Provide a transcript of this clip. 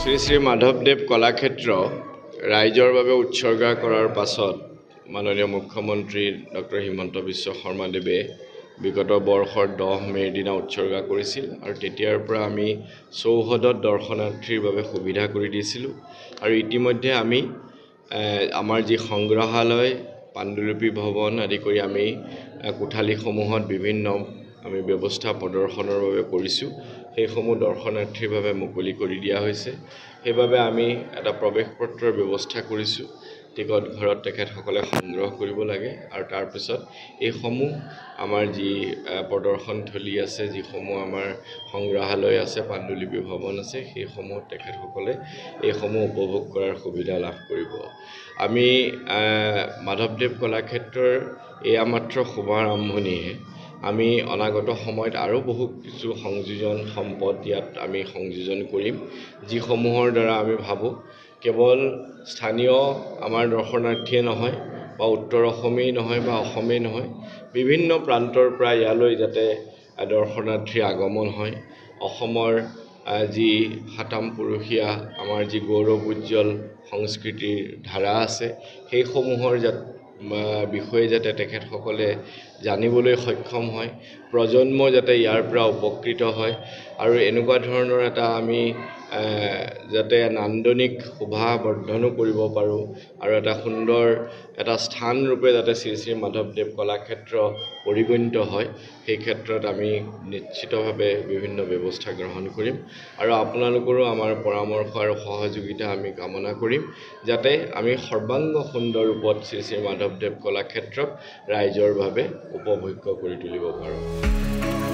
শ্ৰী শ্ৰী মাধৱদেৱ কলাক্ষেত্ৰ ৰাইজৰ বাবে উৎসৰ্গা কৰাৰ পাছত মাননীয় মুখ্যমন্ত্ৰী ডক্টৰ হিমন্ত বিশ্ব শৰ্মাদেৱে বিগত বৰ্ষৰ 10 মে'ৰ দিনা উৎসৰ্গা কৰিছিল আৰু তেতিয়াৰ পৰা আমি চৌহদত দৰ্শনাৰ্থীৰ বাবে সুবিধা কৰি দিছিলোঁ আৰু ইতিমধ্যে আমি আমাৰ যি সংগ্ৰহালয় পাণ্ডুলিপি ভৱন আদি কৰি আমি কোঠালীসমূহত বিভিন্ন আমি ব্যৱস্থা প্ৰদৰ্শনৰ বাবে কৰিছোঁ সেইসমূহ দৰ্শনাৰ্থীৰ বাবে মুকলি কৰি দিয়া হৈছে সেইবাবে আমি এটা প্ৰৱেশ পত্ৰৰ ব্যৱস্থা কৰিছোঁ টিকট ঘৰত তেখেতসকলে সংগ্ৰহ কৰিব লাগে আৰু তাৰ পিছত এইসমূহ আমাৰ যি প্ৰদৰ্শনথলী আছে যিসমূহ আমাৰ সংগ্ৰহালয় আছে পাণ্ডুলিপি ভৱন আছে সেইসমূহ তেখেতসকলে এইসমূহ উপভোগ কৰাৰ সুবিধা লাভ কৰিব আমি মাধৱদেৱ কলাক্ষেত্ৰৰ এয়া মাত্ৰ শুভাৰম্ভণিহে আমি অনাগত সময়ত আৰু বহু কিছু সংযোজন সম্পদ ইয়াত আমি সংযোজন কৰিম যিসমূহৰ দ্বাৰা আমি ভাবোঁ কেৱল স্থানীয় আমাৰ দৰ্শনাৰ্থীয়ে নহয় বা উত্তৰ অসমেই নহয় বা অসমেই নহয় বিভিন্ন প্ৰান্তৰ পৰা ইয়ালৈ যাতে দৰ্শনাৰ্থীৰ আগমন হয় অসমৰ যি সাতাম পুৰুষীয়া আমাৰ যি গৌৰৱ উজ্জ্বল সংস্কৃতিৰ ধাৰা আছে সেইসমূহৰ বিষয়ে যাতে তেখেতসকলে জানিবলৈ সক্ষম হয় প্ৰজন্ম যাতে ইয়াৰ পৰা উপকৃত হয় আৰু এনেকুৱা ধৰণৰ এটা আমি যাতে নান্দনিক শোভা বৰ্ধনো কৰিব পাৰোঁ আৰু এটা সুন্দৰ এটা স্থান ৰূপে যাতে শ্ৰী শ্ৰী মাধৱদেৱ কলাক্ষেত্ৰ পৰিগণিত হয় সেই ক্ষেত্ৰত আমি নিশ্চিতভাৱে বিভিন্ন ব্যৱস্থা গ্ৰহণ কৰিম আৰু আপোনালোকৰো আমাৰ পৰামৰ্শ আৰু সহযোগিতা আমি কামনা কৰিম যাতে আমি সৰ্বাংগ সুন্দৰ ৰূপত শ্ৰী শ্ৰী মাধৱদেৱ কলাক্ষেত্ৰক ৰাইজৰ বাবে উপভোগ্য কৰি তুলিব পাৰোঁ।